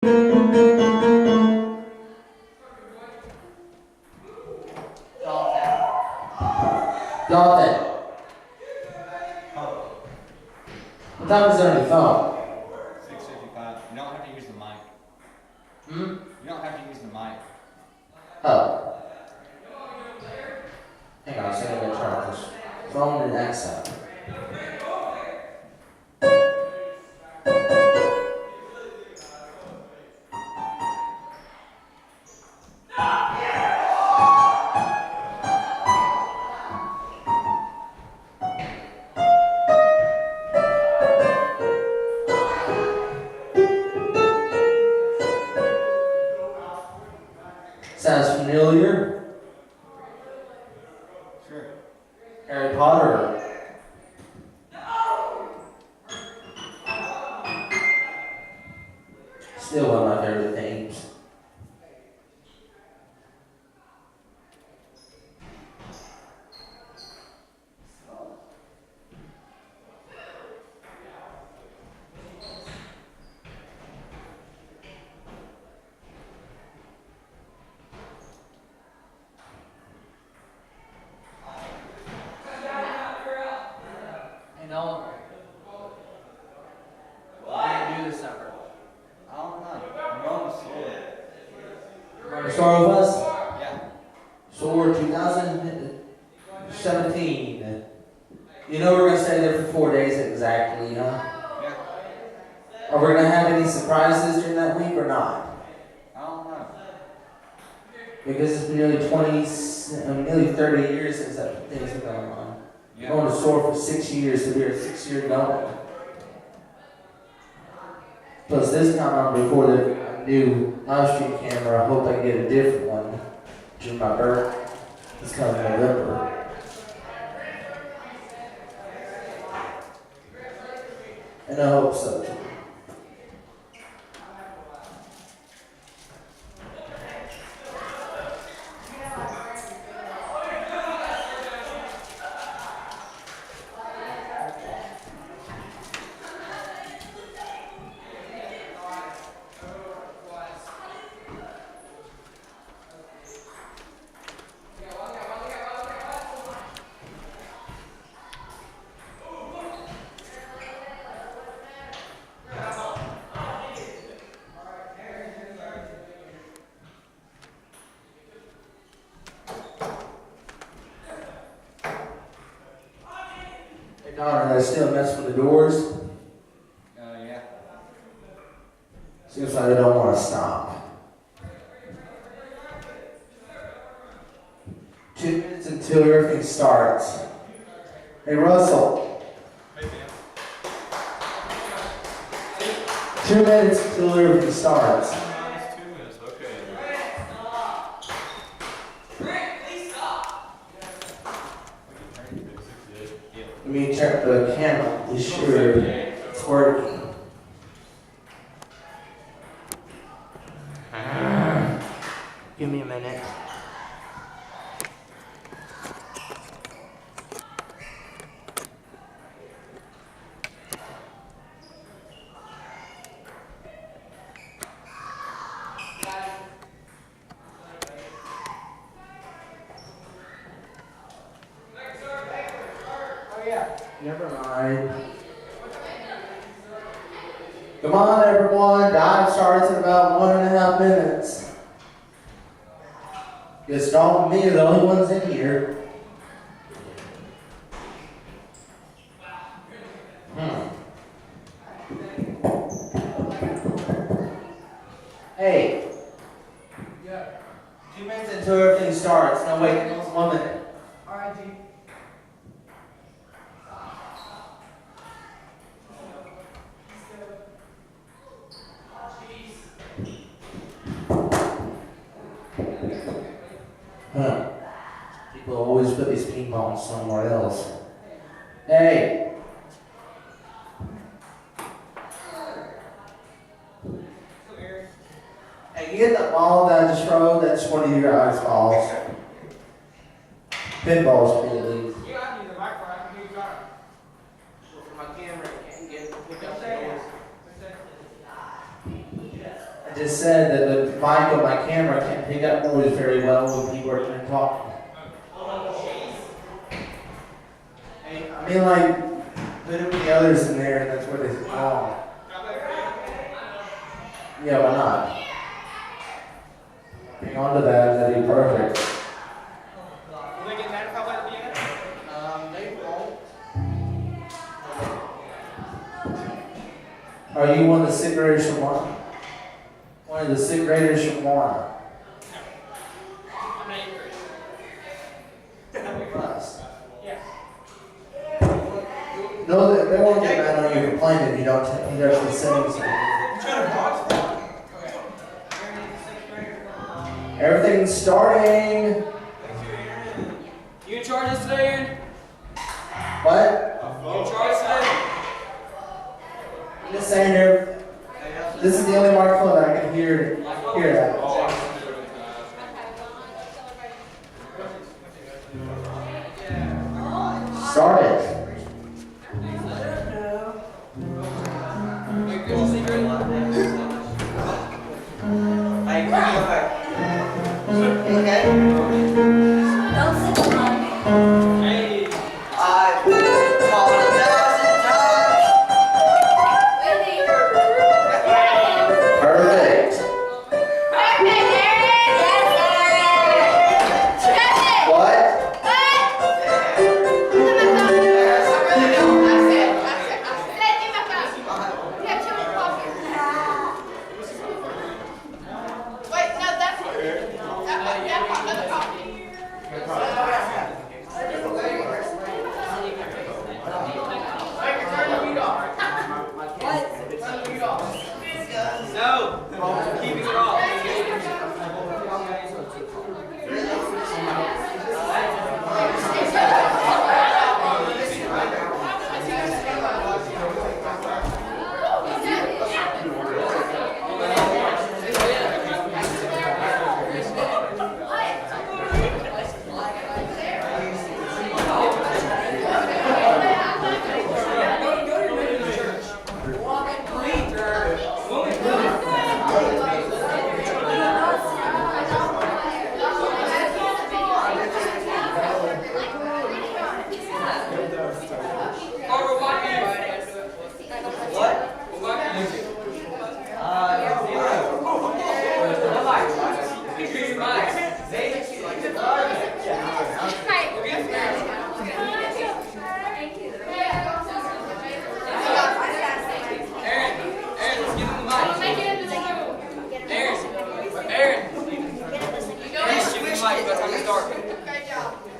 Dalton. What time is it on your phone? 6:55. You don't have to use the mic. Hmm? You don't have to use the mic. Oh. Hang on a second, I'm gonna turn this phone and accent. Sounds familiar? Sure. Harry Potter? Still one of my favorite things. Hey Nolan, what do you do this summer? I don't know. I'm going to school. Remember Star with us? Yeah. Sword 2017. You know we're gonna stay there for 4 days exactly, huh? Yeah. Are we gonna have any surprises during that week or not? I don't know. Because it's been nearly 30 years since that thing's been going on. Yeah. Going to store for 6 years, so we're 6 years going. Plus this time I'm recording a new live stream camera. I hope I can get a different one during my birthday. It's coming November. And I hope so too. Hey Connor, I still mess with the doors. Yeah. Seems like they don't want to stop. 2 minutes until everything starts. Hey Russell. Hey, man. 2 minutes until everything starts. Minus 2 minutes. Okay. Let me check the camera. Be sure it's working. Give me a minute. Never mind. Come on, everyone. Dive starts in about 1.5 minutes. Just Dalton and me are the only ones in here. Hey. Yeah. 2 minutes until everything starts. No, wait, it's 1 minute. Alright, G. Huh. People always put these ping pongs somewhere else. Hey. Hey, you get that ball that I just throw? That's one of your guys' balls. Pinballs, at least. You got to use the microphone. I can hear you talking. For my camera, I can't get pick up the noise. I just said that the mic on my camera can't pick up noise very well when people are talking. I mean, like, put the others in there, and that's where they belong. Yeah, why not? Hang on to that, and that'd be perfect. Will they get mad if I let it be in it? They won't. Are you one of the sixth graders from Warren? One of the sixth graders from Warren? I'm an 8th grader. Nice. Yeah. No, they won't get mad on you complaining if you don't actually say something. Everything's starting. You in charge this today, Aaron? What? You in charge today? I'm just saying here. This is the only microphone that I can hear at. Start it. Wait, good secret? Hey, Don't sit on me. Hey. I've called 1,000 times. Wendy. Perfect. Perfect, Aaron. Yes, Aaron. Stretch it. What? No. Keeping it off.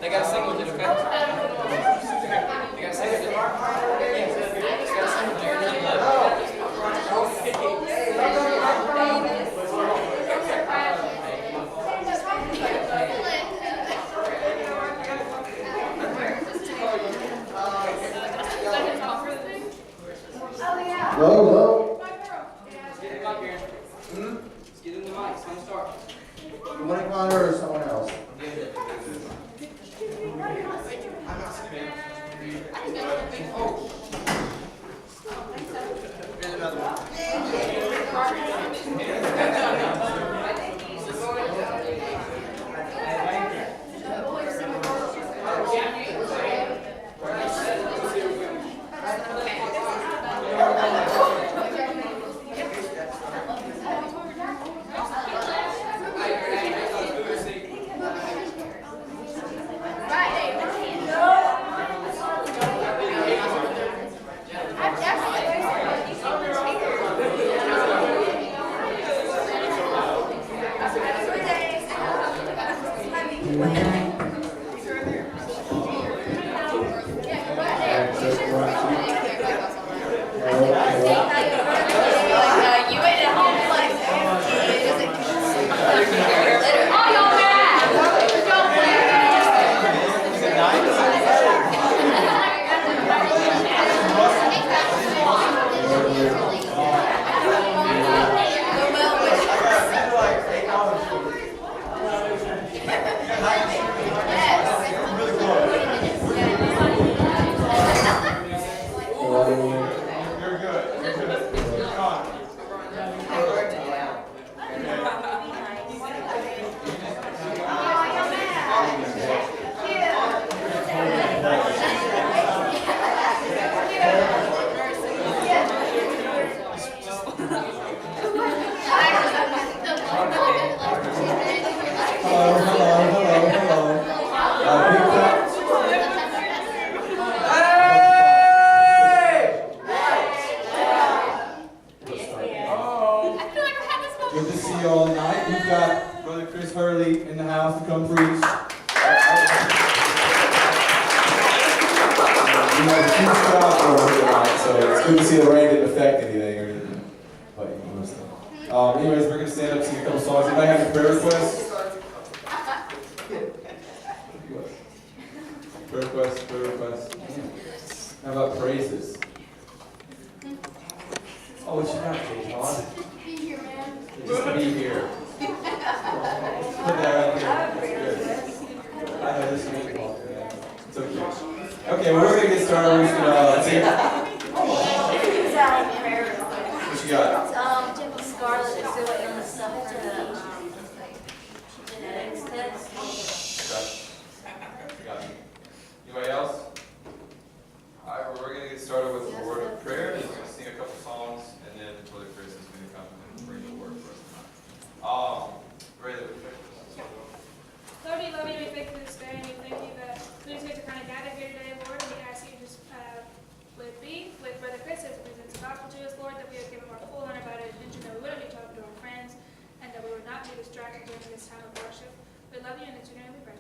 They gotta sing with it, okay? They gotta sing with it. Yeah. Just gotta sing with Go, go. Let's get in the mic, Aaron. Let's get in the mic. It's time to start. You want to come on or someone else? Good to see you all tonight. We've got Brother Chris Hurley in the house to come preach. We have a huge crowd for him tonight, so it's good to see the rain didn't affect anything or anything. But you understand. Anyways, we're gonna stand up, sing a couple songs. Anybody have any prayer requests? Prayer requests, prayer requests. How about praises? Oh, what you got, Jay John? Be here, man. Just be here. Put that right there. I know this is it's okay. Okay, well, we're gonna get started. We're just gonna take. What you got? Jimmy Scarlett is doing the stuff to genetics test. Got it. Anybody else? Alright, well, we're gonna get started with a word of prayer, and we're gonna sing a couple songs, and then Brother Chris is gonna come and bring the word for us tonight. Ray, Lord, we love you, we thank you for this day, and we thank you that we just get to kind of gather here today, Lord, and we ask you just with Brother Chris as he presents the gospel to us, Lord, that we would give him our full and undivided attention, that we wouldn't be talking to our friends, and that we would not be distracted during this time of worship. We love you, and it's your name we pray.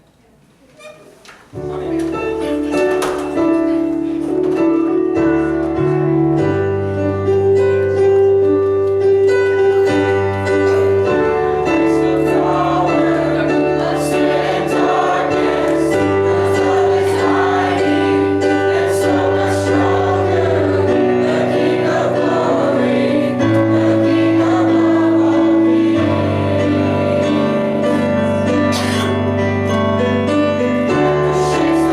Amen. Thank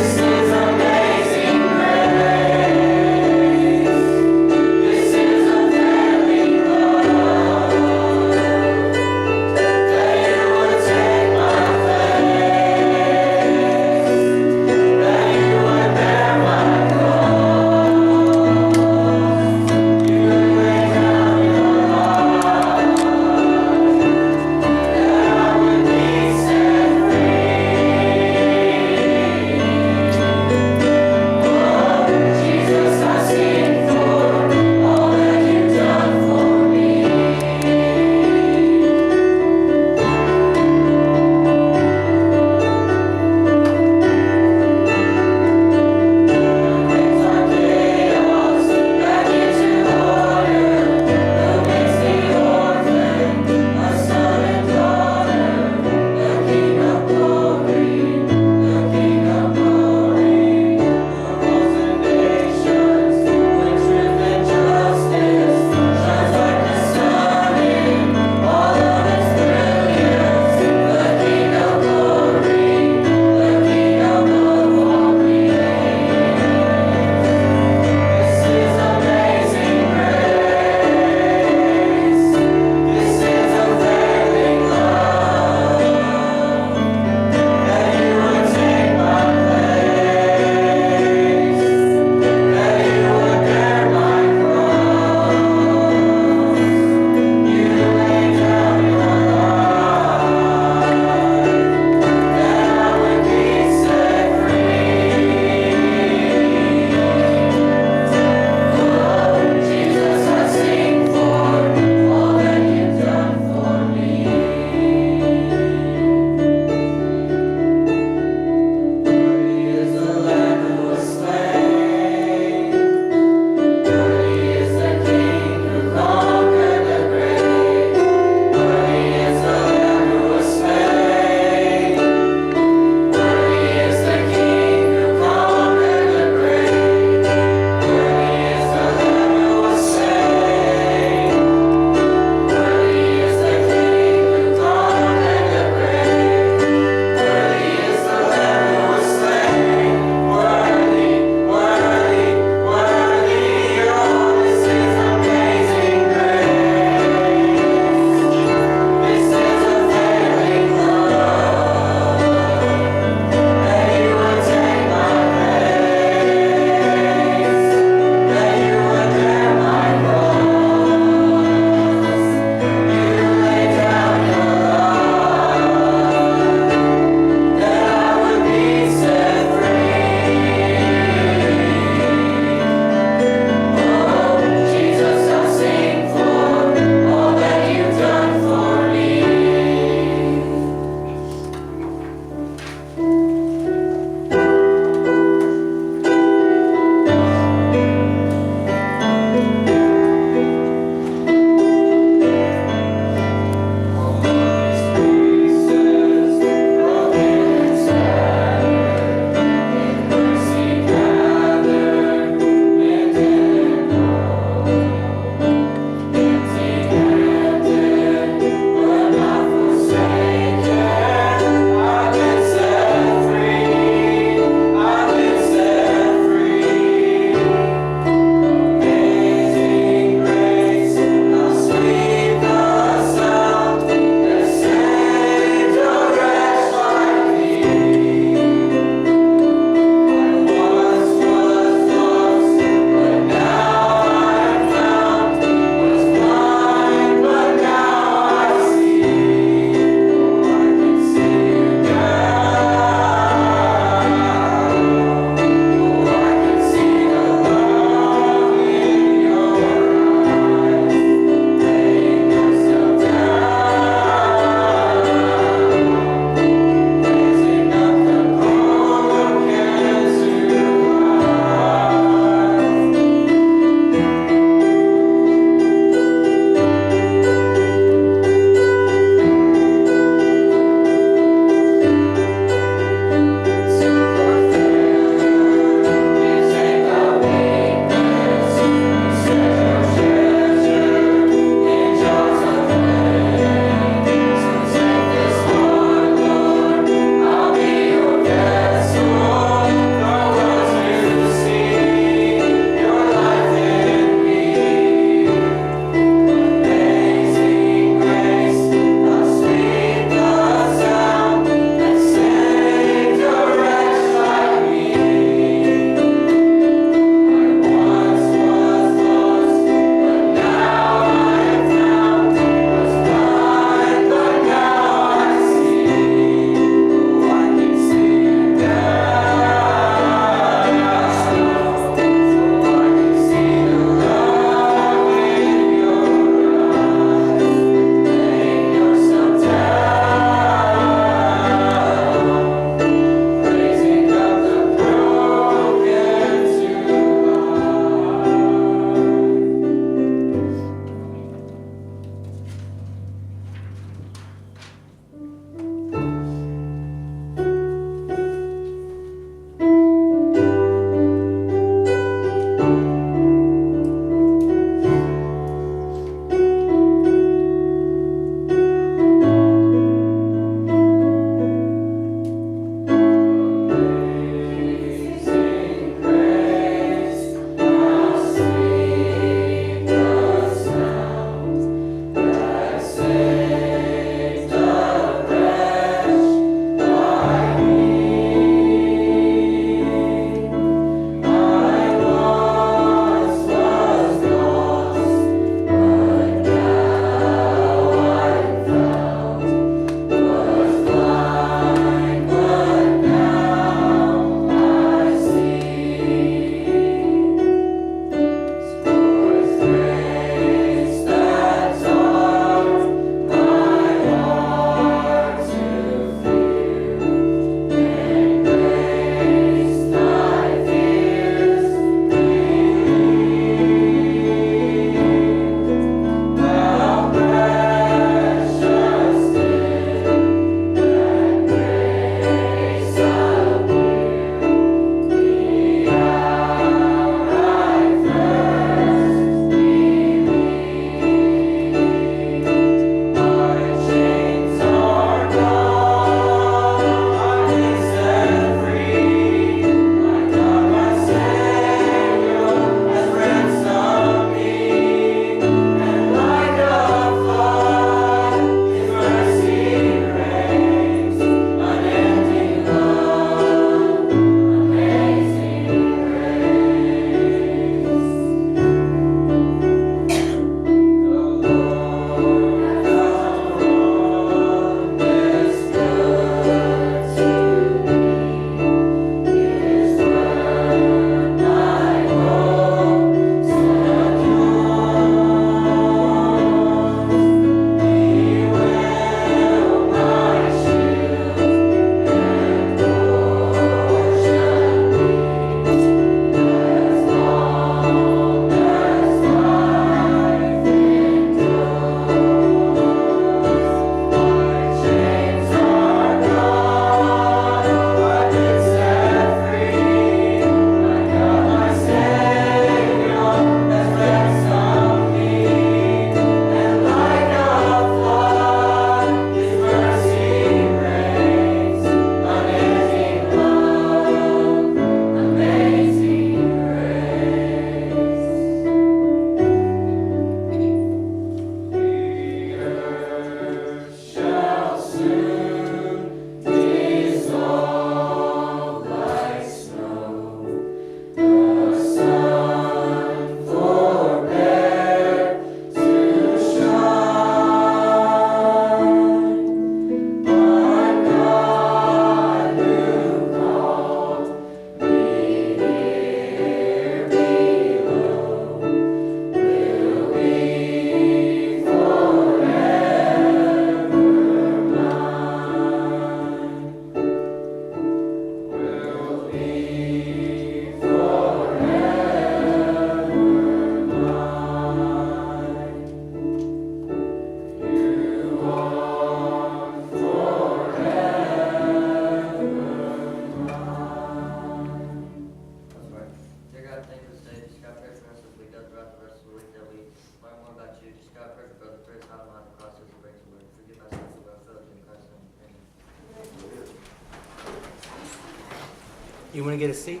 You want to get a seat?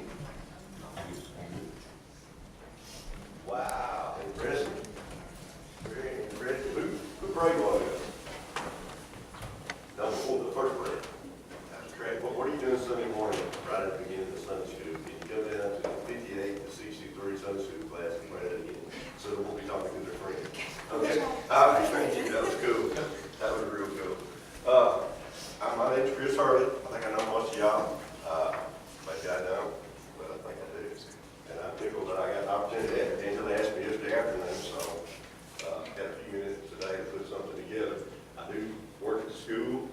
Wow, impressive. Very impressive. Who prayed while ago? No, before the first prayer. That's great. What are you doing Sunday morning, right at the beginning of the Sunday school? Can you go down to the 58 to 63 Sunday school class and pray that again? So that we'll be talking to their friends. Okay? Thank you. That was cool. That was real cool. My name's Chris Hurley. I think I know most of y'all. Maybe I don't, but I think I do. And I'm tickled that I got an opportunity. Angela asked me yesterday afternoon, so got a few minutes today to put something together. I do work at the school,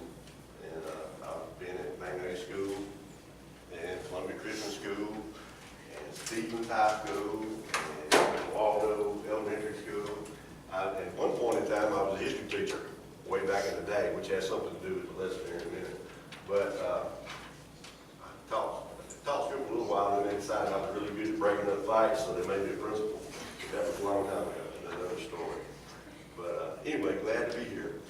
and I've been at Magnolia School, and Columbia Christian School, and Stevens High School, and Waldo Elementary School. At one point in time, I was a history teacher way back in the day, which has something to do with the lesson here in a minute. But I taught school for a little while, and then decided I was really good at breaking up fights, so they made me a principal. That was a long time ago, and another story. But anyway, glad to be here.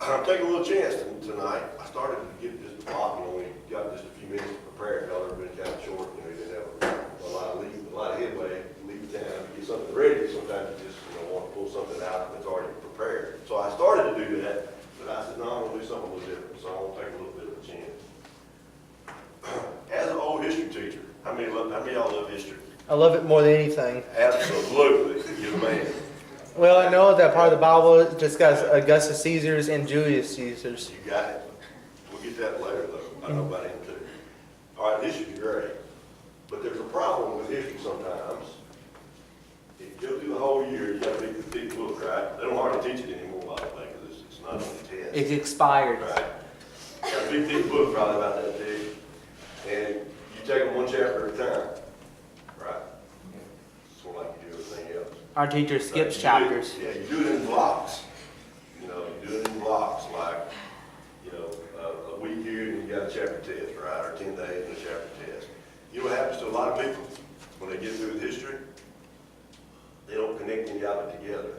I'm taking a little chance tonight. I started to get this block, we got just a few minutes to prepare. Y'all have been kind of short, you didn't have a lot of headway, leave town to get something ready. Sometimes you just want to pull something out that's already prepared. So I started to do that, but I said, no, I'm going to do something a little different, so I'm going to take a little bit of a chance. As an old history teacher, how many of y'all love history? I love it more than anything. Absolutely, you're the man. Well, I know that part of the Bible discusses Augustus Caesars and Julius Caesars. You got it. We'll get that later, though. I know about him, too. All right, history is great. But there's a problem with history sometimes. If you go through the whole year, you got to read the big book, right? They don't hardly teach it anymore, by the way, because it's not on the test. It's expired. Right? Got a big, thick book probably about that big. And you take them one chapter at a time. Right? Sort of like you do everything else. Our teacher skips Right, chapters. Yeah, you do it in blocks. You do it in blocks, like, a week here and you got a chapter test, right? Or 10 days and a chapter test. You know what happens to a lot of people when they get through with history? They don't connect any of it together.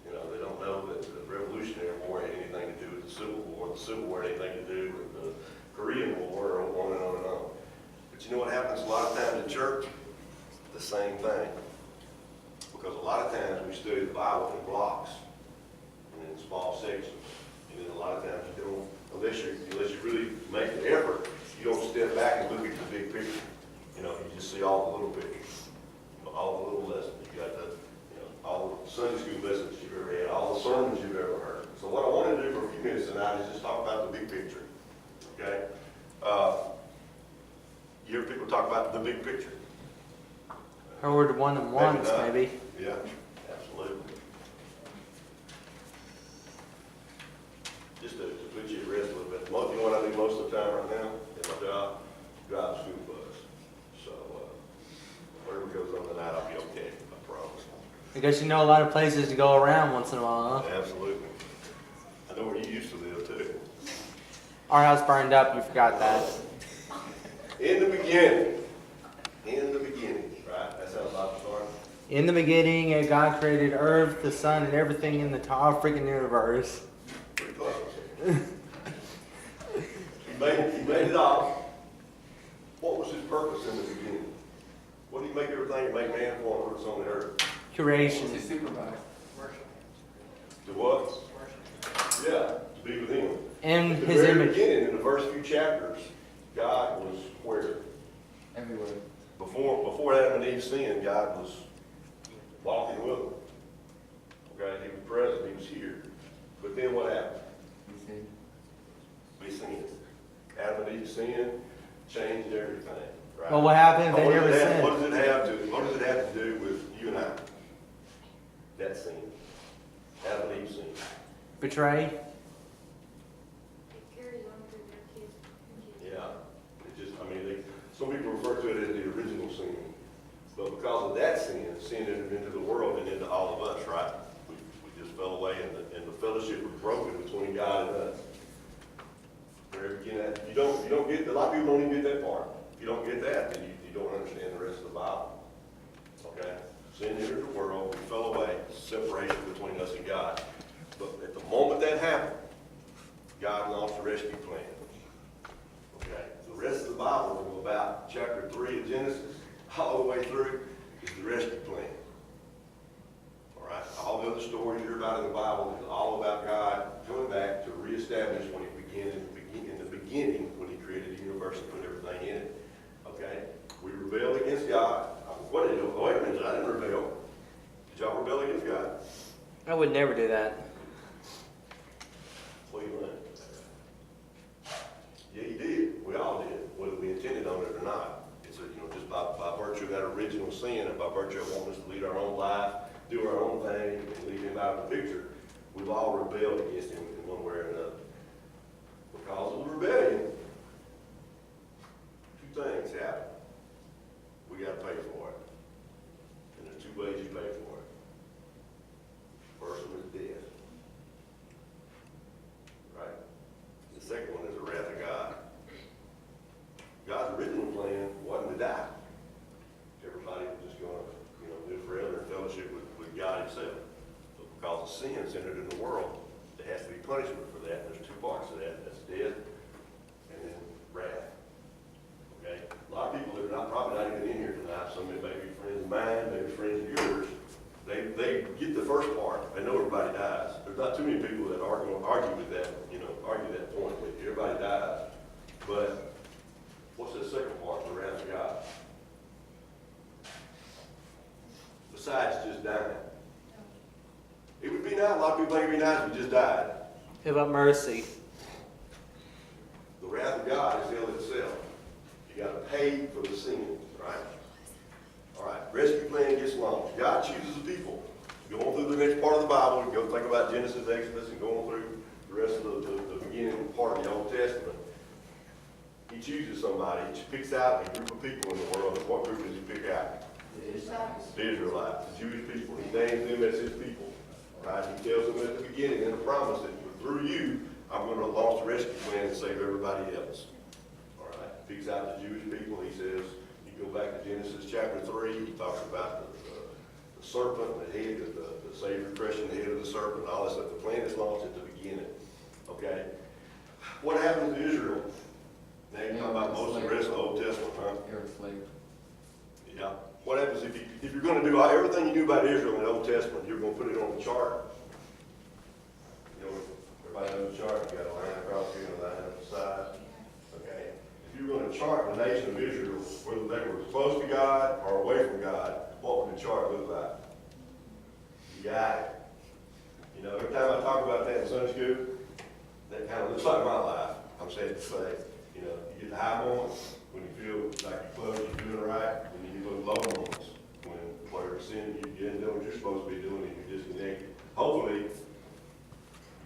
They don't know that the Revolutionary War had anything to do with the Civil War. The Civil War had anything to do with the Korean War, or on and on and on. But you know what happens a lot of times in church? The same thing. Because a lot of times we study the Bible in blocks and in small sections. And then a lot of times you don't, unless you really make the effort, you don't step back and look at the big picture. You just see all the little pictures, all the little lessons. You got all the Sunday school lessons you've ever had, all the sermons you've ever heard. So what I want to do for a few minutes tonight is just talk about the big picture. Okay? You hear people talk about the big picture? Heard one and once, maybe. Yeah, absolutely. Just to put you at rest a little bit. You know what I do most of the time right now in my job? Drive a school bus. So whatever goes on tonight, I'll be okay, I promise. Because you know a lot of places to go around once in a while, huh? Absolutely. I know where you used to live too. Our house burned up, you forgot that. In the beginning, right? That's how the Bible started. In the beginning, God created earth, the sun, and everything in the entire freaking universe. Pretty close. He made it all. What was his purpose in the beginning? What did he make everything make man for and put us on the earth? Creation. supervised? Worship. To what? Yeah, to be with him. In At the his very image. beginning, in the first few chapters, God was where? Everywhere. Before Adam and Eve sinned, God was walking with them. Okay, he was present, he was here. But then what happened? We sinned. Adam and Eve sinned, changed everything. Right? Well, what happened if they What does never it have- sinned? What does it have to do with you and I? That sin. Adam and Eve sinned. Betray. It carries on through their kids. Yeah. Some people refer to it as the original sin. But because of that sin entered into the world and into all of us, right? We just fell away and the fellowship was broken between God and us. You don't get, a lot of people don't even get that part. If you don't get that, then you don't understand the rest of the Bible. Okay? Sin entered the world, we fell away, separation between us and God. But at the moment that happened, God launched a rescue plan. Okay? The The rest of the Bible, from about chapter 3 of Genesis, all the way through, is the rescue plan. All right? All the other stories you're about in the Bible is all about God coming back to reestablish when He began in the beginning when He created the universe and put everything in it. Okay? We rebelled against God. What did you do? Oh, wait a minute, I didn't rebel. Did y'all rebel against God? I would never do that. What do you think? Yeah, you did. We all did, whether we intended on it or not. It's just by virtue of that original sin and by virtue of wanting us to lead our own life, do our own thing, and leave Him out of the picture, we've all rebelled against Him in one way or another. Because of the rebellion, two things happen. We got to pay for it. And there's two ways you pay for it. First one is death. Right? The second one is the wrath of God. God's original plan wasn't to die. Everybody was just going to live forever in fellowship with God Himself. But because of sin entered in the world, there has to be punishment for that. There's two parts of that. That's death and then wrath. Okay? A lot of people that are probably not even in here tonight, some of them may be friends of mine, maybe friends of yours, they get the first part. They know everybody dies. There's not too many people that are going to argue with that, argue that point with you. Everybody dies. But what's the second part, the wrath of God? Besides just dying. It would be nice, a lot of people think it would be nice if we just died. How about mercy? The wrath of God is hell itself. You got to pay for the sin, right? All right, rescue plan gets launched. God chooses a people. Going through the next part of the Bible, we go think about Genesis, Exodus, and going through the rest of the beginning part of the Old Testament. He chooses somebody. He picks out a group of people in the world. What group does He pick out? The Israelites, the Jewish people. He names them as His people. Right? He tells them at the beginning in the promise that through you, I'm going to launch a rescue plan and save everybody else. All right. He picks out the Jewish people. He says, you go back to Genesis chapter 3, he talks about the serpent, the head of the Savior crushing the head of the serpent, all that stuff. The plan is launched at the beginning. Okay? What happened to Israel? Now you're talking about most of the rest of the Old Testament, huh? They're enslaved. Yeah. What happens if you're going to do everything you knew about Israel in the Old Testament, you're going to put it on the chart? Everybody knows the chart. You got a line across here and a line up the side. Okay. If you're going to chart the nation of Israel, whether they were close to God or away from God, what would the chart look like? You got it. Every time I talk about that in Sunday school, that kind of looks like my life. I'm sad to say. You get the high moments when you feel like you're close, you're doing right, and you get those low moments when whatever sin you get into what you're supposed to be doing and you're disconnected. Hopefully,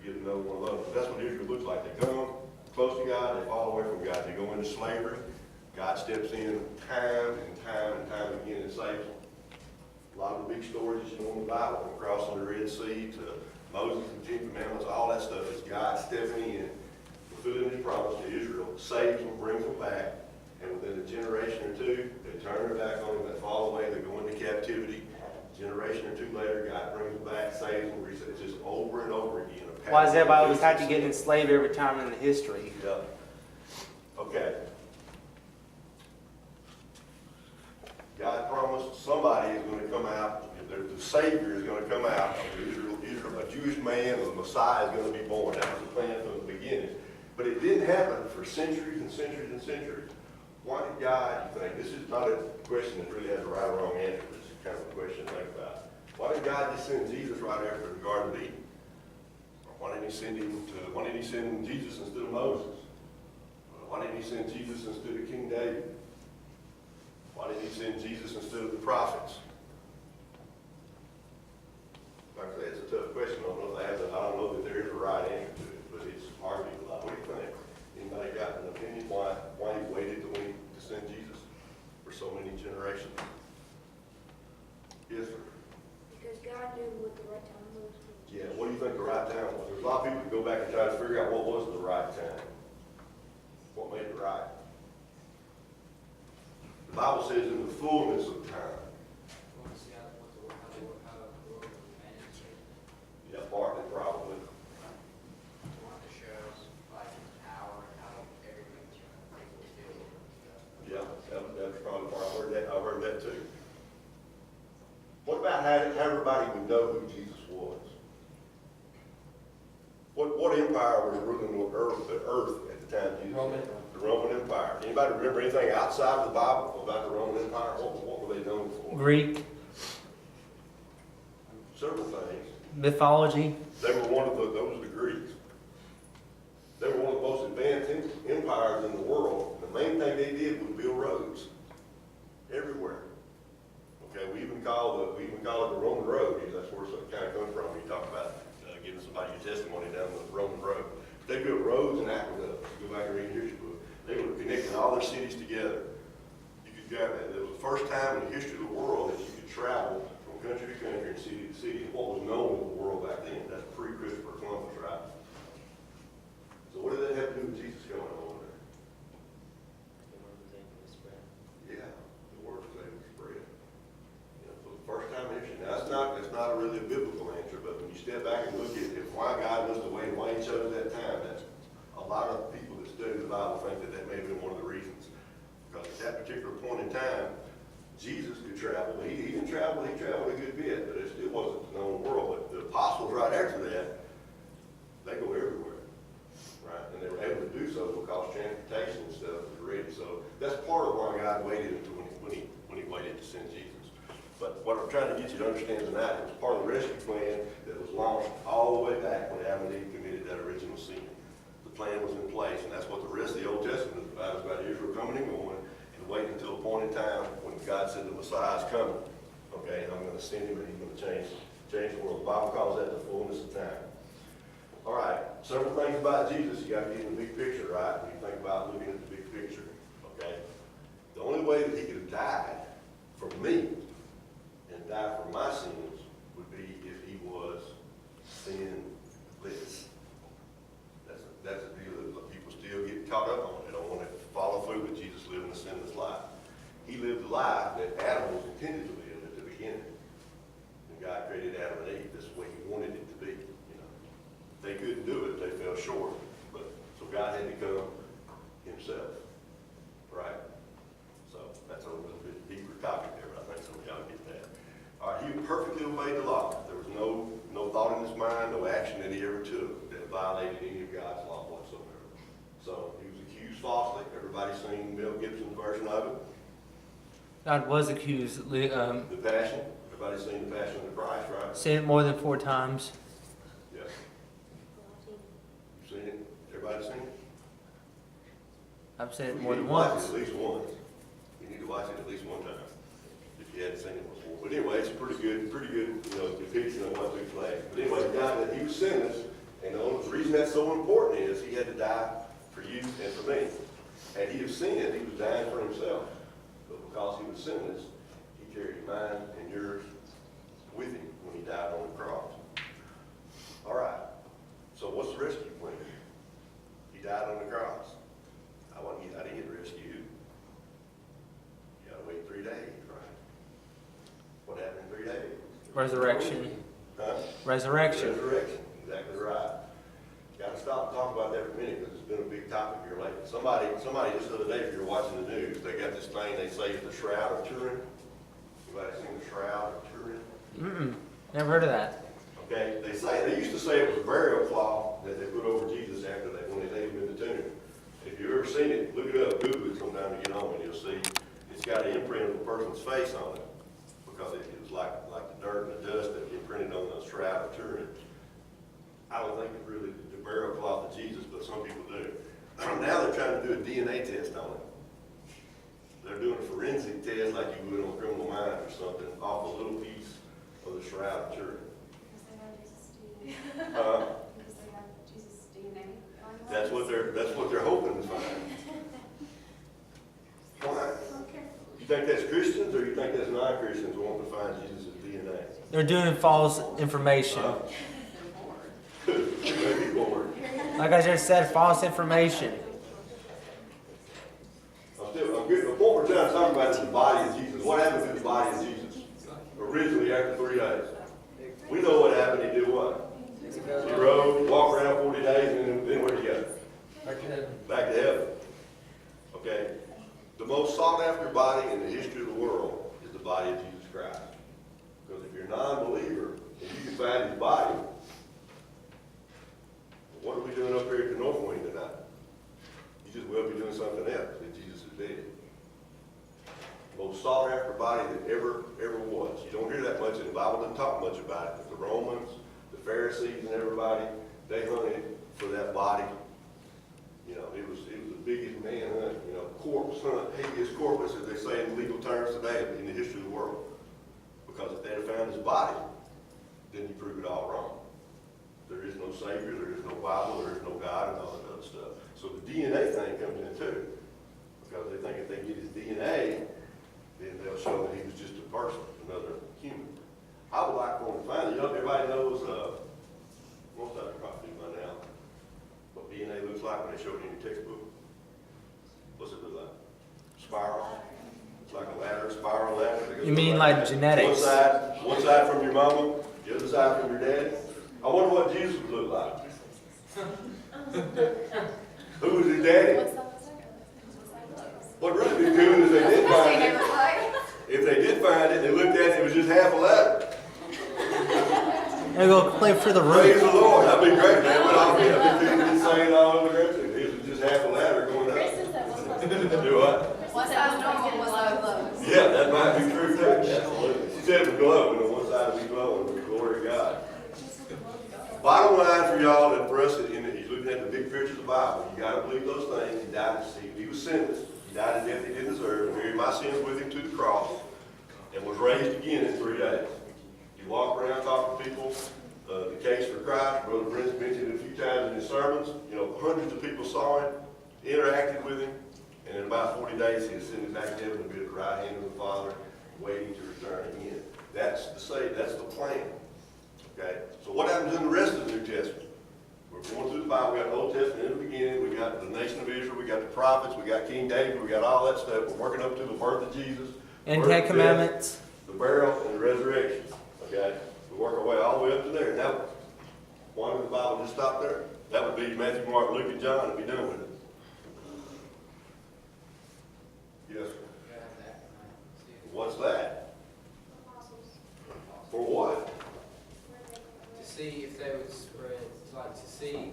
you get another one of those. That's what Israel looks like. They come close to God, they fall away from God. They go into slavery. God steps in time and time again and saves them. A lot of the big stories that you know in the Bible, from crossing the Red Sea to Moses and the Ten Commandments, all that stuff is God stepping in, fulfilling His promise to Israel, saves them, brings them back, and within a generation or two, they turn their back on Him, they fall away, they go into captivity. A generation or two later, God brings them back, saves them, resets. It's just over and over again. Why does everybody always have to get enslaved every time in the history? Yeah. Okay. God promised somebody is going to come out. The Savior is going to come out of Israel. A Jewish man, the Messiah is going to be born. That was the plan from the beginning. But it didn't happen for centuries and centuries and centuries. Why did God, you think, this is not a question that really has a right or wrong answer. It's kind of a question to think about. Why did God just send Jesus right after the Garden of Eden? Why didn't He send Jesus instead of Moses? Why didn't He send Jesus instead of King David? Why didn't He send Jesus instead of the prophets? Like I say, it's a tough question. I don't know that there is a right answer to it, but it's argued a lot. What do you think? Anybody got an opinion why He waited to send Jesus for so many generations? Yes, sir. Because God knew what the right time was. Yeah, what do you think the right time was? There's a lot of people that go back and try to figure out what was the right time. What made it right? The Bible says in the fullness of time. Yeah, partly probably. everybody would know who Jesus was. What empire was ruling the earth at the time Jesus? Roman. The Roman Empire. Anybody remember anything outside of the Bible about the Roman Empire? What were they known for? Greek Several things. mythology. They were those were the Greeks. They were one of the most advanced empires in the world. The main thing they did was build roads everywhere. Okay, we even call it the Roman road. That's where it kind of comes from. When you talk about giving somebody your testimony down the Roman road. They built roads and aqueducts. You go back and read your history book. They were connecting all their cities together. You could go. It was the first time in the history of the world that you could travel from country to country and city to city. What was known in the world back then. That's pre-Christopher Columbus, right? So what did that have to do with Jesus coming over there? Yeah, the word was able to spread. You know, for the first time in history. Now that's not really a biblical answer, but when you step back and look at why God must have waited, why He chose that time, that's a lot of people that study the Bible think that may have been one of the reasons. Because at that particular point in time, Jesus could travel. He didn't travel. He traveled a good bit, but it still wasn't the known world. But the apostles right after that, they go everywhere. Right, and they were able to do so because transportation and stuff was ready. So that's part of why God waited until when he waited to send Jesus. But what I'm trying to get you to understand tonight, it was part of the rescue plan that was launched all the way back when Adam and Eve committed that original sin. The plan was in place, and that's what the rest of the Old Testament is about. It's about Israel coming and going and waiting until a point in time when God said the Messiah is coming. Okay, and I'm going to send him and he's going to change the world. The Bible calls that the fullness of time. All right, several things about Jesus. You got to get in the big picture, right? When you think about looking at the big picture, okay? The only way that he could have died for me and died for my sins would be if he was sinless. That's a deal that people still get caught up on. They don't want to follow through with Jesus living a sinless life. He lived the life that Adam was intended to live at the beginning. And God created Adam and Eve this way he wanted it to be. They couldn't do it, they fell short. So God had to come himself, right? So that's a little bit deeper topic there, but I think some of y'all get that. All right, he perfectly obeyed the law. There was no thought in his mind, no action that he ever took that violated any of God's law whatsoever. So he was accused falsely. Everybody's seen Mel Gibson's version of it. God was accused. The Passion. Everybody's seen the Passion of the Christ, right? Said it more than 4 times. Yes. Seen it? Everybody seen it? I've said it You more need than to watch once. it at least once. You need to watch it at least one time if you hadn't seen it before. But anyway, it's a pretty good, depiction of what took place. But anyway, God, he was sinless, and the reason that's so important is he had to die for you and for me. Had he have sinned, he was dying for himself. But because he was sinless, he carried mine and yours with him when he died on the cross. All right. So what's the rescue plan? He died on the cross. I didn't get rescued. You gotta wait 3 days, right? What happened in 3 days? Resurrection. Huh? Resurrection. Resurrection, exactly right. Gotta stop and talk about that for a minute because it's been a big topic here lately. Somebody just the other day, if you're watching the news, they got this thing they say is the Shroud of Turin. Anybody seen the Shroud of Turin? Never heard of that. Okay, they used to say it was a burial cloth that they put over Jesus when they laid him in the tomb. If you've ever seen it, look it up, Google it sometime to get home, and you'll see it's got an imprint of a person's face on it because it was like the dirt and the dust that imprinted on the Shroud of Turin. I don't think it's really the burial cloth of Jesus, but some people do. Now they're trying to do a DNA test on it. They're doing a forensic test like you would on Criminal Minds or something off a little piece of the Shroud of Turin. Because they have Jesus' DNA. That's what they're hoping to find. Why? You think that's Christians or you think that's non-Christians wanting to find Jesus' DNA? They're doing false information. Maybe bored. Like I just said, false information. The point we're trying to talk about is the body of Jesus. What happened to the body of Jesus? Originally after 3 days. We know what happened. He did what? He rose, walked around 40 days, and then where'd he go? Back to heaven. Back to heaven. Okay. The most sought after body in the history of the world is the body of Jesus Christ. Because if you're not everybody. They hunted for that body. You know, it was the biggest manhunt, you know, corpse hunt, habeas corpus, as they say in legal terms today in the history of the world. Because if they'd have found his body, then you prove it all wrong. There is no Savior, there is no Bible, there is no God, and all that other stuff. So the DNA thing comes in too. Because they think if they get his DNA, then they'll show that he was just a person, another human. I would like for them to find it. You know, everybody knows, most of the property by now, what DNA looks like when they show it in your textbook. What's it look like? Spiral. It's like a ladder, spiral ladder. You mean like genetics? One side from your mama, the other side from your daddy. I wonder what Jesus would look like. Who was his daddy? What's up with that? What really be cool is they did find it. If they did find it, they looked at it, it was just half a ladder. And go play for the Praise root. the Lord. That'd be great, man. But I'll be saying all over there too. It was just half a ladder going up. Do what? What's up normal, what's up close? Yeah, that might be true too. Absolutely. She said it would glow, and on one side it would be glowing with the glory of God. Bottom line for y'all and for us, he's looking at the big picture of the Bible. You got to believe those things. He died to see. He was sinless. He died a death he didn't deserve. And carried my sins with him to the cross, and was raised again in 3 days. He walked around talking to people. The case for Christ, Brother Brent's mentioned it a few times in his sermons. You know, hundreds of people saw him, interacted with him, and in about 40 days he ascended back to heaven to be at the right hand of the Father, waiting to return again. That's the plan. Okay? So what happens in the rest of the New Testament? We're going through the Bible. We got the Old Testament in the beginning. We got the nation of Israel. We got the prophets. We got King David. We got all that stuff. We're working up to the birth of Jesus. And birth, 10 death, Commandments. the burial, and the resurrection. Okay? We work our way all the way up to there. Now, why would the Bible just stop there? That would be Matthew, Mark, Luke, and John, and be done with it. Yes, sir. What's that? Apostles. For what? To see if they would spread, like to see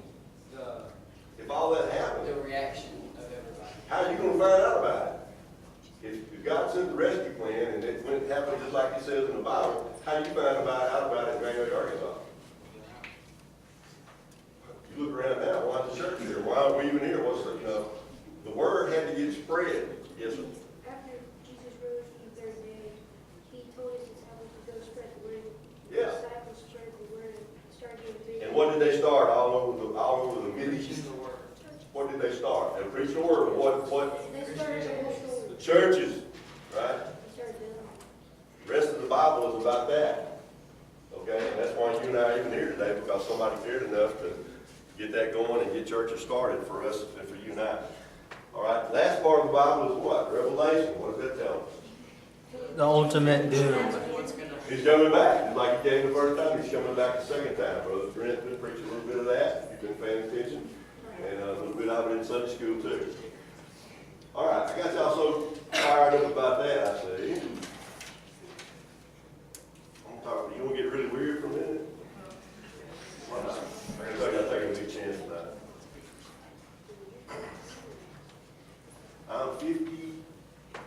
the If all that happened, reaction of everybody. how are you going to find out about it? If God sent the rescue plan and it went happened just like He says in the Bible, how do you find out about it in Granbury, Arkansas? You look around now, why is the church here? Why are we even here? What's the word had to get spread. Yes, sir. After Jesus rose from the third day, he told his disciples to go spread the word. Yeah. The disciples spread the word and started giving big. And what did they start all over the Middle East? What did they start? They preached the word. What? They started the whole story. The churches, right? They started building. The rest of the Bible is about that. Okay? And that's why you and I are even here today, because somebody cared enough to get that going and get churches started for us and for you and I. All right? The last part of the Bible is what? Revelation. What does that tell us? The ultimate doom. He's coming back. Just like he came the first time, he's coming back the second time. Brother Brent's been preaching a little bit of that. You've been paying attention. And a little bit of it in Sunday school too. All right, I got y'all so fired up about that, I see. I'm talking, you want to get really weird for a minute? Why not? I guess I got to take a big chance tonight. I'm 54.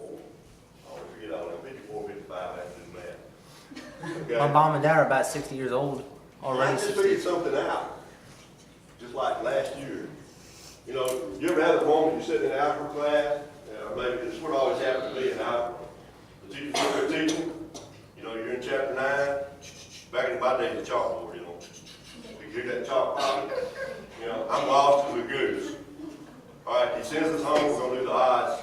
I always forget all that. 54, 55 after this math. My Okay. mom and dad are about 60 years old I already. just 60. figured something out. Just like last year. You know, you ever had a moment you're sitting in algebra class? Maybe this is what always happened to me in algebra. The teacher's up there teaching. You know, you're in chapter 9. Back in my day, the chalkboard, you know. You hear that chalk popping. You know, I'm lost to the goose. All right, he sends us home. We're going to do the odds.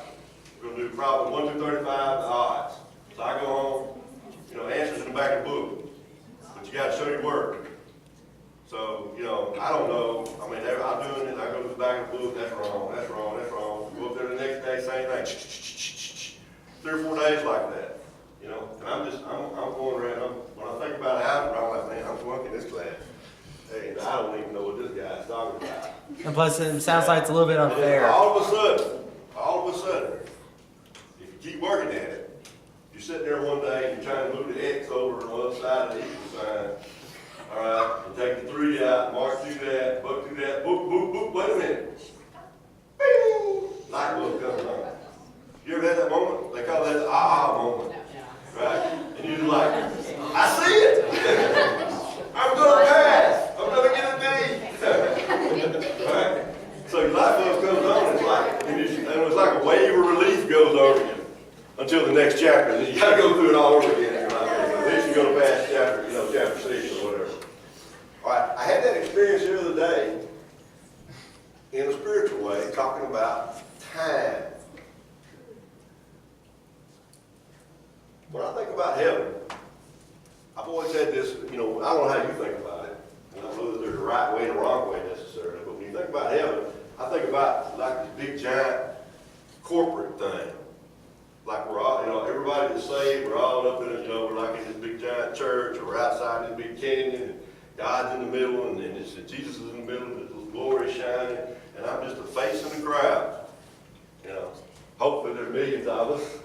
We're going to do problem 1 through 35, the odds. So I go home. You know, answers in the back of the book. But you got to show your work. So, you know, I don't know. I mean, I'm doing it. I go to the back of the book. That's wrong. That's wrong. That's wrong. Go up there the next day, same thing. 3 or 4 days like that. You know, and I'm going around. When I think about algebra, I'm like, man, I'm flunking this class. Hey, and I don't even know what this guy's talking about. And plus, it sounds like it's a little bit And then unfair. all of a sudden, if you keep working at it, you're sitting there one day and you're trying to move the X over on the other side of the equal sign. All right, and take the 3 out, mark through that, buck through that, boop, boop, boop, wait a minute. Bing! Light bulb comes on. You ever had that moment? They call that the aha moment. Right? And you're like, I see it! I'm gonna pass! the next chapter, and then you gotta go through it all over again. You're like, okay, at least you're gonna pass chapter, chapter 6 or whatever. All right, I had that experience the other day in a spiritual way, talking about time. When I think about heaven, I've always had this, I don't know how you think about it. I don't know that there's a right way and a wrong way necessarily, but when you think about heaven, I think about like this big giant corporate thing. Like we're all, everybody that's saved, we're all up in it, we're like in this big giant church, or we're outside this big canyon, and God's in the middle, and Jesus is in the middle, and the glory is shining, and I'm just a face in the crowd. Hopefully there are millions of us.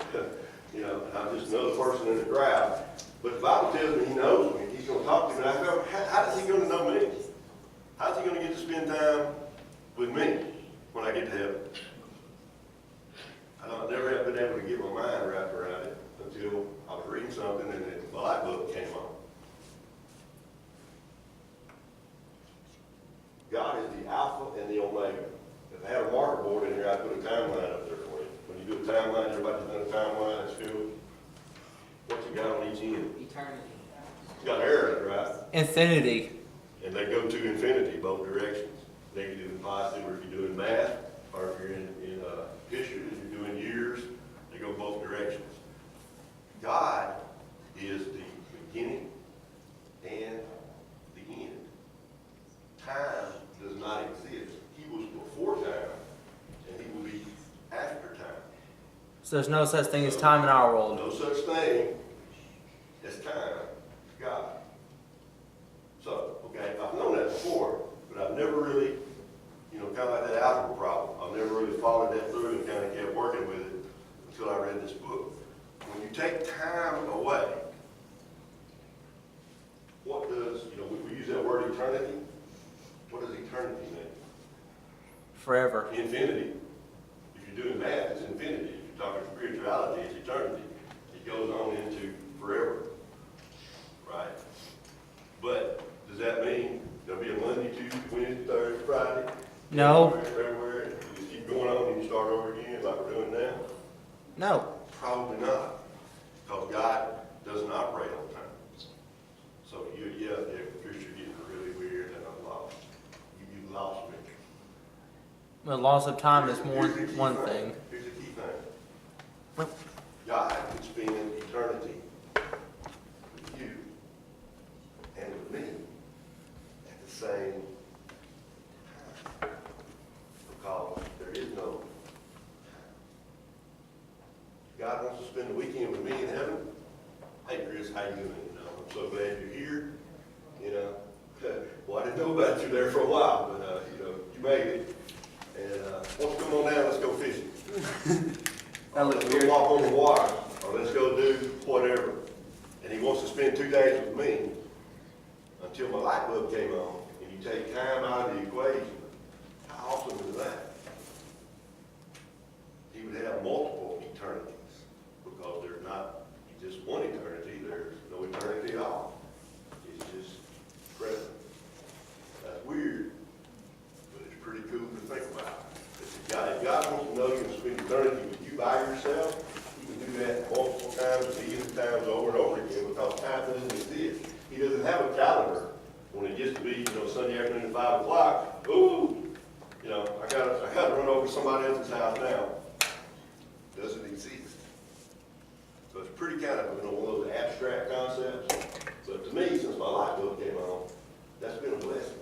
I'm just another person in the crowd. But the Bible tells me He knows me. He's going to talk to me. And I go, how is He going to know me? How's He going to get to spend time with me when I get to heaven? I never have been able to get my mind wrapped around it until I was reading something and then the light bulb came on. God is the Alpha and the Omega. If I had a marker board in here, I'd put a timeline up there for you. When you do a timeline, everybody's done a timeline at school. What's you got on each end? Eternity. You got arrows, right? Infinity. And they go to infinity, both directions. Negative and positive, or if you're doing math, or if you're in history, if you're doing years, they go both directions. God is the beginning and the end. Time does not exist. He was before time, and He will be after time. So there's no such thing as time in our world. No such thing as time to God. So, okay, I've known that before, but I've never really, kind of like that algebra problem. I've never really followed that through and kind of kept working with it until I read this book. When you take time away, what does, we use that word eternity. What does eternity mean? Forever. Infinity. If you're doing math, it's infinity. If you're talking spirituality, it's eternity. It goes on into forever. Right? But does that mean there'll be a Monday, Tuesday, Wednesday, Thursday, Friday? No. Everywhere, and you just keep going on and you start over again like we're doing now? No. Probably not. Because God doesn't operate on time. So Chris, you're getting really weird and I'm lost. You lost me. The loss of time is Here's the key one thing. Here's the key thing. God can spend eternity with you and with me at the same time. Because there is no time. God wants to spend the weekend with me in heaven. Hey Chris, how you doing? I'm so glad you're here. Well, I didn't know about you there for a while, but you made it. And let's come on down, let's go fishing. Let's go walk on the water, or let's go do whatever. And He wants to spend 2 days with me until my light bulb came on, and you take time out of the equation. How awesome is that? He would have multiple eternities, because there's not just one eternity, there's no eternity at all. It's just present. That's weird, but it's pretty cool to think about. If God wants to know you and spend eternity with you by yourself, He can do that multiple times, millions of times over and over again, because time doesn't exist. He doesn't have a calendar. When it gets to be, Sunday afternoon at 5 o'clock, I gotta run over to somebody else's house now. Doesn't exist. So it's pretty kind of, one of those abstract concepts. But to me, since my light bulb came on, that's been a blessing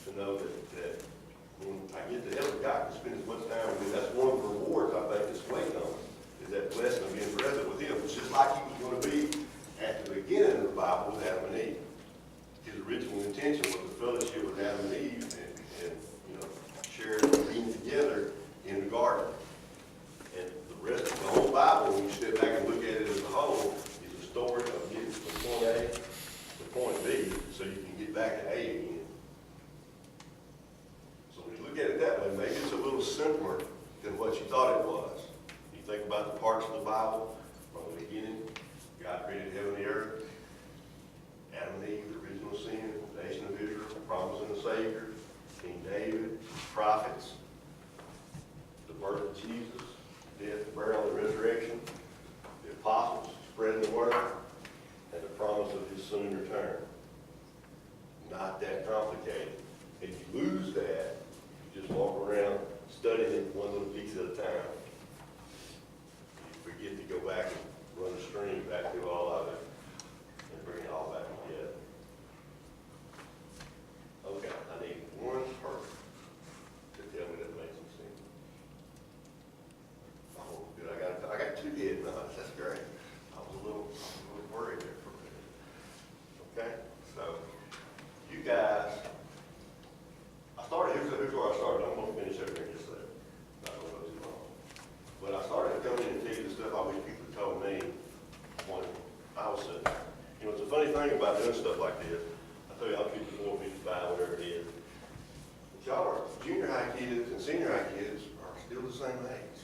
to know that when I get to heaven, God can spend as much time with me. That's one of the rewards I think that's waiting on us, is that blessing of being present with Him. It's just like He was going to be at the beginning of the Bible with Adam and Eve. His original intention was the fellowship with Adam and Eve and sharing and being together in the garden. And the rest of the whole Bible, when you step back and look at it as a whole, is a story of getting from point A to point B so you can get back to A again. So when you look at it that way, maybe it's a little simpler than what you thought it was. You think about the parts of the Bible from the beginning. God created heaven and the earth. Adam and Eve, the original sin, the nation of Israel, promising a Savior, King David, prophets, the birth of Jesus, death, burial, and resurrection, the apostles, spreading the word, and the promise of his soon return. Not that complicated. If you lose that, you just walk around studying it one little piece at a time. You forget to go back and run the stream back through all of it and bring it all back together. Okay, I need one person to tell me that makes some sense. Oh, good, I got two head nods, that's great. I was a little worried there for a minute. Okay, so you guys, here's where I started. I'm going to finish everything just there. Not going to go too long. But I started coming in and tell you the stuff I wish people had told me when I was sitting. You know, it's a funny thing about doing stuff like this. I tell you, I'll keep it 4, 55, whatever it is. But y'all are, junior high kids and senior high kids are still the same age.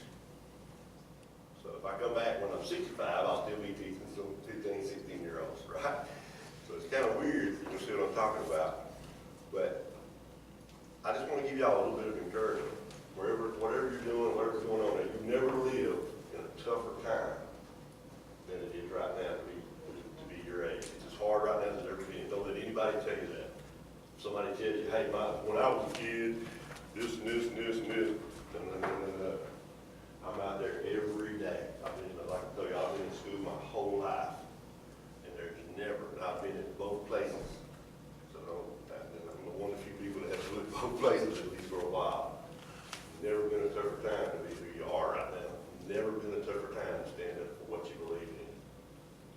So if I come back when I'm 65, I'll still be teaching some 15, 16-year-olds, right? So it's kind of weird, you can see what I'm talking about. But I just want to give y'all a little bit of encouragement. Whatever you're doing, whatever's going on, you've never lived in a tougher time than it is right now to be your age. It's as hard right now as it's ever been. Don't let anybody tell you that. If somebody tells you, hey, when I was a kid, this and this and this and this, no. I'm out there every day. Like I tell you, I've been in school my whole life. And there's never, and I've been in both places. So I'm one of the few people that have lived both places at least for a while. Never been a tougher time to be who you are right now. Never been a tougher time to stand up for what you believe in.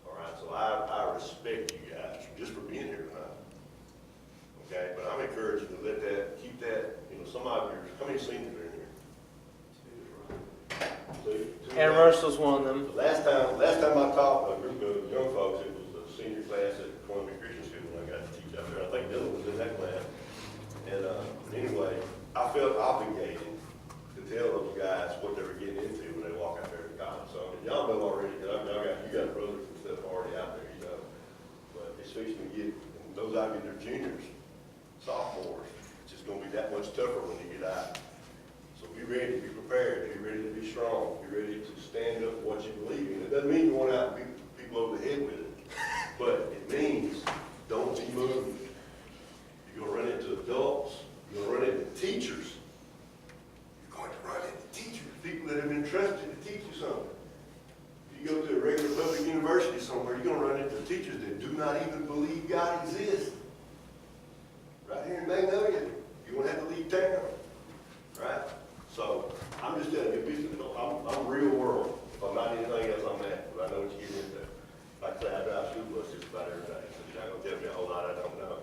All right, so I respect you guys just for being here tonight. Okay, but I'm encouraging you to keep that, some of you, how many seniors are in here? Two. And Russell's one of them. Last time I taught a group of young folks, it was the senior class at Columbia Christian School when I got to teach out there. I think Dylan was in that class. And anyway, I felt obligated to tell those guys what they were getting into when they walk out there to college. So y'all know already, because you got brothers and stuff already out there, But it's fixing to get, and those of you that are juniors, sophomores, it's just going to be that much tougher when you get out. So be ready, be prepared, be ready to be strong, be ready to stand up for what you believe in. It doesn't mean you want out and beat people over the head with it, but it means don't be moved. You're going to run into adults, you're going to run into teachers. You're going to run into teachers, people that have been trusted to teach you something. If you go to a regular public university somewhere, you're going to run into teachers that do not even believe God exists. Right here in Magnolia, you're going to have to leave town. Right? So, I'm just telling you, I'm real world. If I'm not anything else, I'm that. But I know what you're getting into. Like I say, I drive school bus just about every day. So you're not going to tell me a whole lot I don't know.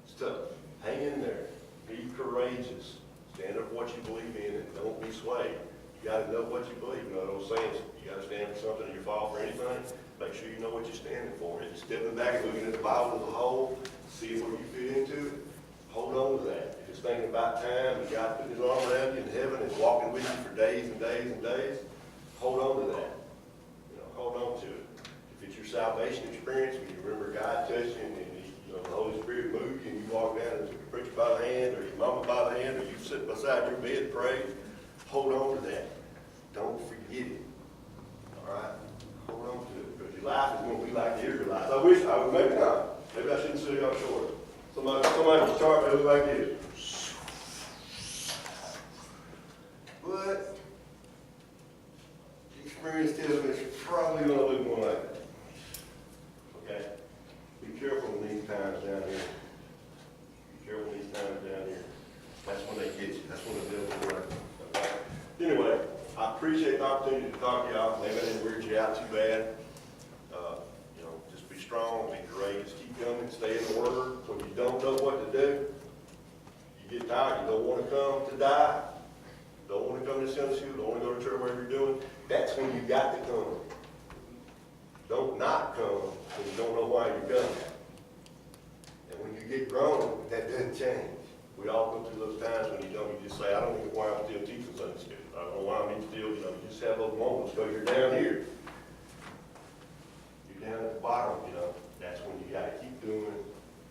It's tough. Hang in there. Be courageous. Stand up for what you believe in and don't be swayed. You got to know what you believe. You know those sayings, you got to stand for something or you fall for anything. Make sure you know what you're standing for. If you're stepping back and looking at the Bible as a whole, see where you fit into it, hold on to that. If it's thinking about time and God putting his arm around you in heaven and walking with you for days and days and days, hold on to that. Hold on to it. If it's your salvation experience, when you remember God touched you and the Holy Spirit moved you and you walked down and took a preacher by the hand or your mama by the hand or you sit beside your bed and prayed, hold on to that. Don't forget it. All right? Hold on to it because your life is going to be like the Israelites. Maybe not. Maybe I shouldn't say y'all short. Somebody can chart that look like this. But the experience tells me it's probably going to look more like that. Okay? Be careful in these times down here. Be careful in these times down here. That's when they get you. That's when the devil's working. Okay? Anyway, I appreciate the opportunity to talk to y'all. Maybe I didn't weird you out too bad. Just be strong, be courageous, keep coming, stay in the Word. When you don't know what to do, you get tired, you don't want to come to die, don't want to come to Sunday school, don't want to go to church, whatever you're doing, that's when you got to come. Don't not come when you don't know why you're coming. And when you get grown, that doesn't change. We all go through those times when you just say, I don't know why I'm still teaching Sunday school. I don't know why I'm still, you just have those moments because you're down here. You're down at the bottom, that's when you got to keep doing,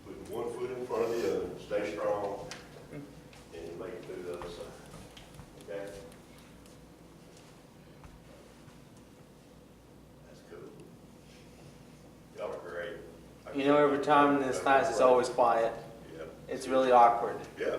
putting one foot in front of the other, stay strong, and you make it through the other side. Okay? You know, every time in this class it's always quiet. Yeah. It's really awkward. Yeah.